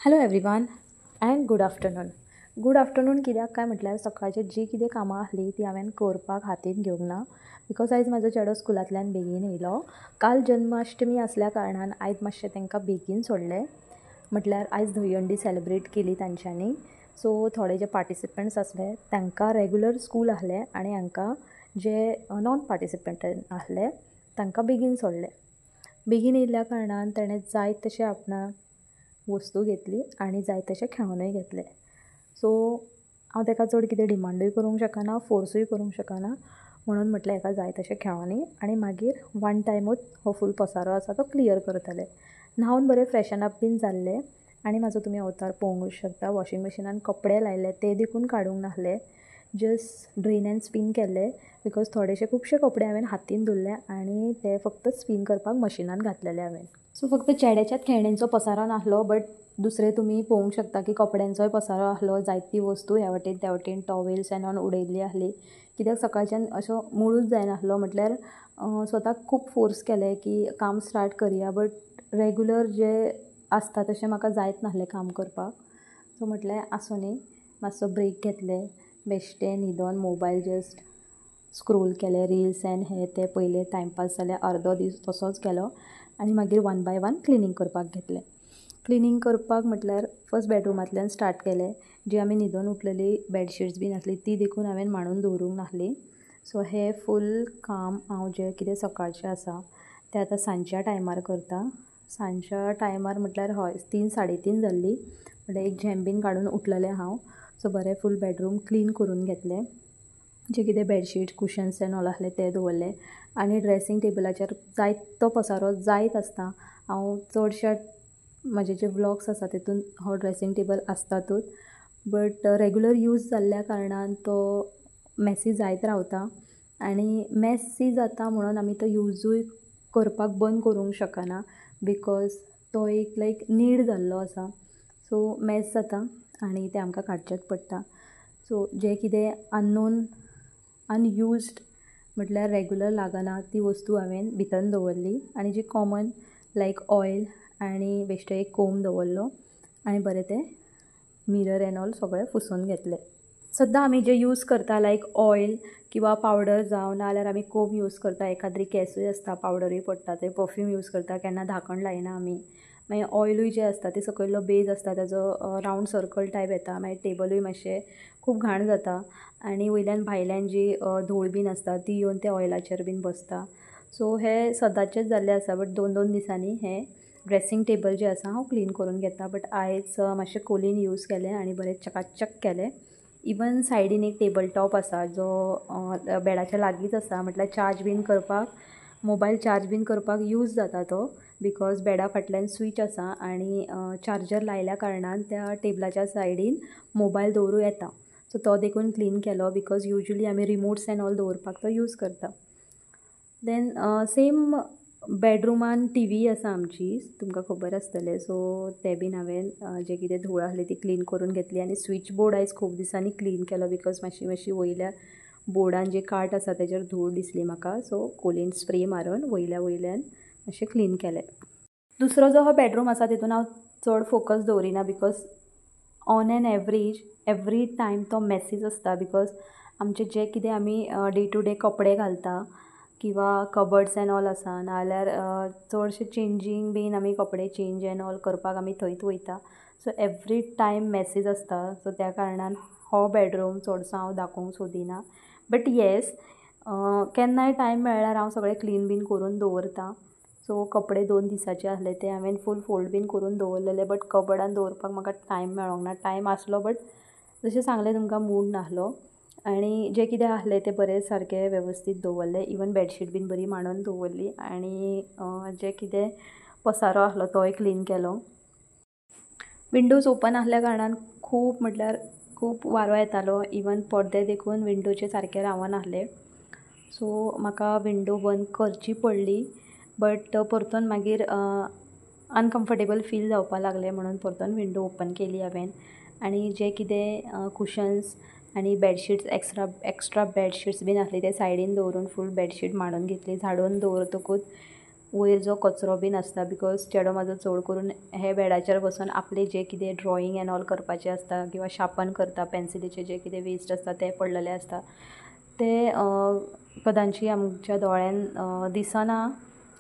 Hello everyone and good afternoon. Good afternoon कित्याक काय म्हटल्यार सकाळचे जी कितें कामां आसली ती हांवें करपाक हातीन घेवंक ना बिकॉज आयज म्हाजो चेडो स्कुलांतल्यान बेगीन येयलो. काल जन्माष्टमी आसल्या कारणान आयज मातशें तांकां बेगीन सोडलें. म्हटल्यार आयज दहीहंडी सेलिब्रेट केली तांच्यांनी. सो थोडे जे पार्टिसिपंट्स आसले तांकां रेगुलर स्कूल आहलें आनी हांकां जे नॉन पार्टिसिपंट आहले तांकां बेगीन सोडलें. बेगीन येयल्ल्या कारणान ताणें जाय तशें आपणाक वस्तू घेतली आनी जाय तशें खेळोनूय घेतलें. सो हांव ताका चड कितें डिमांडूय करूंक शकना, फोर्सूय करूंक शकना, म्हणून म्हटलें हाका जाय तशें खेळोनी आनी मागीर वन टायमूच हो फूल पसारो आसा तो क्लियर करतलें. न्हांवन बरें फ्रेशन अप बीन जाल्लें आनी म्हाजो तुमी अवतार पळोवंकूच शकता. वॉशिंग मशिनान कपडे लायले ते देखून काडूंक नासले, जस्ट ड्रेन एंड स्पीन केल्ले बिकॉज थोडेशे खुबशे कपडे हांवें हातीन धुल्ले आनी ते फक्त स्पीन करपाक मशिनान घातलेले हांवें. सो फक्त चेड्याच्याच खेळण्यांचो पसारो नासलो, बट दुसरे तुमी पळोवंक शकता की कपड्यांचोय पसारो आसलो. जायती वस्तू ह्या वटेन त्या वटेन टॉवेल्स एंड ऑन उडयल्ली आसली कित्याक सकाळच्यान असो मुडूच जायनासलो. म्हटल्यार स्वताक खूब फोर्स केलें की काम स्टार्ट करया, बट रेगुलर जे आसता तशें म्हाका जायत नासलें काम करपाक. सो म्हटलें आसूं न्ही, मातसो ब्रेक घेतलें, बेश्टें न्हिदोन मोबायल जस्ट स्क्रोल केलें, रिल्स एंड हे ते पयले टायमपास जालें. अर्दो दीस तसोच गेलो आनी मागीर वन बाय वन क्लिनींग करपाक घेतलें. क्लिनींग करपाक म्हटल्यार फस्ट बेडरूमांतल्यान स्टार्ट केलें. जी आमी न्हिदोन उठलेली बेडशीट्स बीन आसली ती देखून हांवें मांडून दवरूंक नासली. सो हे फूल काम हांव जें कितें सकाळचें आसा तें आतां सांजच्या टायमार करता. सांजच्या टायमार म्हटल्यार हय 3-3:30 जाल्ली, म्हटल्यार एक झेम बीन काडून उठलेलें हांव. सो बरें फूल बेडरूम क्लीन करून घेतलें. जे कितें बेडशीट कुशन्स एंड ऑल आसले ते दवरले आनी ड्रेसींग टेबलाचेर जायतो पसारो जायत आसता. हांव चडशे म्हाजे जे व्लॉग्स आसा तितून हो ड्रेसींग टेबल आसतातूच, बट रेगुलर यूज जाल्ल्या कारणान तो मॅसी जायत रावता आनी मॅसी जाता म्हणून आमी तो यूजूय करपाक बंद करूंक शकना बिकॉज तो एक लायक नीड जाल्लो आसा. सो मॅस जाता आनी तें आमकां काडचेंच पडटा. सो जें कितें अनयूज्ड म्हटल्यार रेगुलर लागना ती वस्तू हांवें भितन दवरली आनी जी कॉमन लायक ऑयल आनी बेश्टें एक कोम दवरलो आनी बरें तें मिरर एंड ऑल सगळें पुसून घेतलें. सद्दां आमी जे यूज करता लायक ऑयल किंवा पावडर जावं नाजाल्यार आमी कोम यूज करता, एखाद्री केसूय आसता पावडरूय पडटा, ते परफ्यूम यूज करता केन्ना धाकण लायना आमी. मागीर ऑयलूय जे आसता ते सकयल्लो बेज आसता ताजो रावंड सर्कल टायप येता, मागीर टेबलूय मातशें खूब घाण जाता आनी वयल्यान भायल्यान जी धूळ बीन आसता ती येवन त्या ऑयलाचेर बीन बसता. सो हे सदांचेच जाल्लें आसा, बट 2-2 दिसांनी हें ड्रेसींग टेबल जें आसा हांव क्लीन करून घेता. बट आयज मातशें कोलीन यूज केलें आनी बरें चकाचक केलें. इवन सायडीन एक टेबल टॉप आसा जो बेडाच्या लागींच आसा, म्हटल्यार चार्ज बीन करपाक मोबायल चार्ज बीन करपाक यूज जाता तो बिकॉज बेडा फाटल्यान स्वीच आसा आनी चार्जर लायल्या कारणान त्या टेबलाच्या सायडीन मोबायल दवरूं येता. सो तो देखून क्लीन केलो बिकॉज युजली आमी रिमोट्स एंड ऑल दवरपाक तो यूज करता. देन सेम बेडरुमान टीवी आसा आमची, तुमकां खबर आसतलें. सो तें बीन हांवें जें कितें धूळ आसली ती क्लीन करून घेतली आनी स्विच बोर्ड आयज खूब दिसांनी क्लीन केलो बिकॉज मातशी वयल्या बोर्डान जे कार्ट आसा तेजेर धूळ दिसली म्हाका. सो कोलीन स्प्रे मारून वयल्यान मातशें क्लीन केलें. दुसरो जो हो बेडरूम आसा तितून हांव चड फोकस दवरिना because on an every time तो मॅसीच आसता बिकॉज आमचें जें कितें आमी डे टू डे कपडे घालता किंवा कबर्ड्स एंड ऑल आसा नाजाल्यार चडशे चेंजींग बीन आमी कपडे चेंज एंड ऑल करपाक आमी थंयच वयता. सो एवरी टायम मॅसीज आसता. सो त्या कारणान हो बेडरूम चडसो हांव दाखोवंक सोदिना. बट येस केन्नाय टायम मेळ्ळ्यार हांव सगळें क्लीन बीन करून दवरता. सो कपडे 2 दिसाचे आसले ते हांवें फूल फोल्ड बीन करून दवरलेले, बट कबर्डान दवरपाक म्हाका टायम मेळोंक ना. टायम आसलो बट जशें सांगलें तुमकां मूड नासलो आनी जें कितें आसलें तें बरें सारकें वेवस्थीत दवरलें. इवन बेडशीट बीन बरी मांडून दवरली आनी जें कितें पसारो आसलो तोय क्लीन केलो. विंडोज ओपन आसल्या कारणान खूब म्हटल्यार खूब वारो येतालो. इवन पडदे देखून विंडोचे सारके रावनासले. सो म्हाका विंडो बंद करची पडली, बट परतून मागीर अनकम्फर्टेबल फील जावपाक लागलें म्हणून परतून विंडो ओपन केली हांवें. आनी जे कितें कुशन्स आनी बेडशीट्स एक्स्ट्रा बेडशीट्स बीन आसली ते सायडीन दवरून फूल बेडशीट मांडून घेतली. झाडून दवरतकूच वयर जो कचरो बीन आसता, बिकॉज चेडो म्हाजो चड करून हे बेडाचेर बसून आपले जे कितें ड्रॉइंग एन ऑल करपाचें आसता किंवा शार्पन करता, पेन्सिलीचे जे कितें वेस्ट आसता ते पडलेले आसता, ते कदांची आमच्या दोळ्यान दिसना,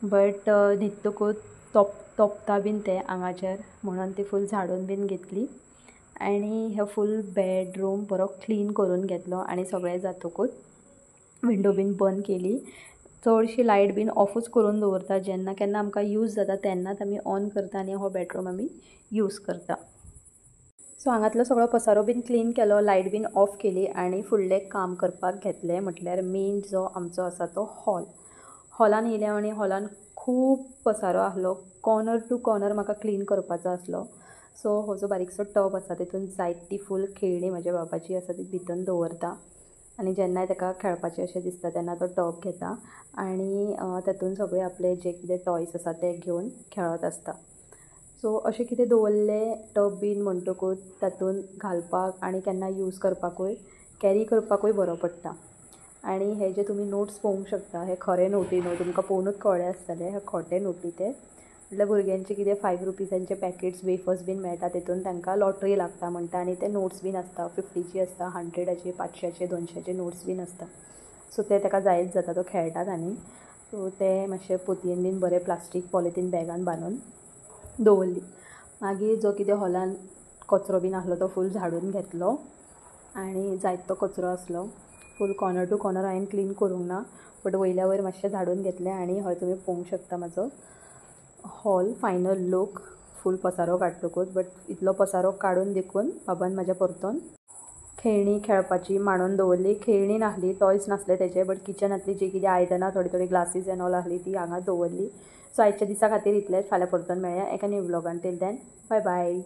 बट न्हिदतकूच तोपता बीन ते आंगाचेर, म्हणून ती फूल झाडून बीन घेतली आनी हे फूल बेडरूम बरो क्लीन करून घेतलो आनी सगळें जातकूच विंडो बीन बंद केली. चडशी लायट बीन ऑफूच करून दवरता, जेन्ना केन्ना आमकां यूज जाता तेन्नाच आमी ऑन करता आनी हो बेडरूम आमी यूज करता. सो हांगातलो सगळो पसारो बीन क्लीन केलो, लायट बीन ऑफ केली आनी फुडलें काम करपाक घेतलें, म्हटल्यार मेन जो आमचो आसा तो हॉलान येयलें आनी हॉलान खूब पसारो आसलो. कॉर्नर टू कॉर्नर म्हाका क्लीन करपाचो आसलो. सो हो जो बारीकसो टब आसा तितून जायती फूल खेळणी म्हाज्या बापाची आसा ती भितन दवरता आनी जेन्नाय ताका खेळपाचें अशें दिसता तेन्ना तो टब घेता आनी तातूंत सगळे आपले जे कितें टॉयज आसा ते घेवन खेळत आसता. सो अशें कितें दवरलें टब बीन म्हणटकूच तातूंत घालपाक आनी केन्ना यूज करपाकूय कॅरी करपाकूय बरो पडटा. आनी हे जे तुमी नोट्स पळोवंक शकता, हे खरे नोटी न्हू, तुमकां पळोवनूच कळ्ळें आसतलें हे खोटे नोटी. ते म्हटल्यार भुरग्यांचे कितें 5 रुपीजांचे पॅकेट्स वेफर्स बीन मेळटा, तितून तांकां लॉटरी लागता म्हणटा आनी ते नोट्स बीन आसता, 50ची आसता, 100चे, 500चे, 200चे नोट्स बीन आसता. सो ते ताका जायच जाता, तो खेळटात आनी सो ते मातशे पोतयेन बीन बरे प्लास्टीक पॉलिथीन बॅगान बांदून दवरली. मागीर जो कितें हॉलान कचरो बीन आसलो तो फूल झाडून घेतलो आनी जायत तो कचरो आसलो फूल कॉर्नर टू कॉर्नर हांवें क्लीन करूंक ना, बट वयल्या वयर मातशें झाडून घेतलें आनी हय तुमी पळोवंक शकता म्हाजो हॉल फायनल लूक फूल पसारो काडटकूच. बट इतलो पसारो काडून देखून बाबान म्हाज्या परतून खेळणी खेळपाची मांडून दवरली. खेळणी नासली, टॉयज नासले तेजे, बट किचनांतली जी कितें आयदनां थोडी ग्लासीस एन ऑल आसली ती हांगा दवरली. सो आयच्या दिसा खातीर इतलेंच. फाल्यां परतून मेळया एका न्यू व्लॉगान. Till then bye bye.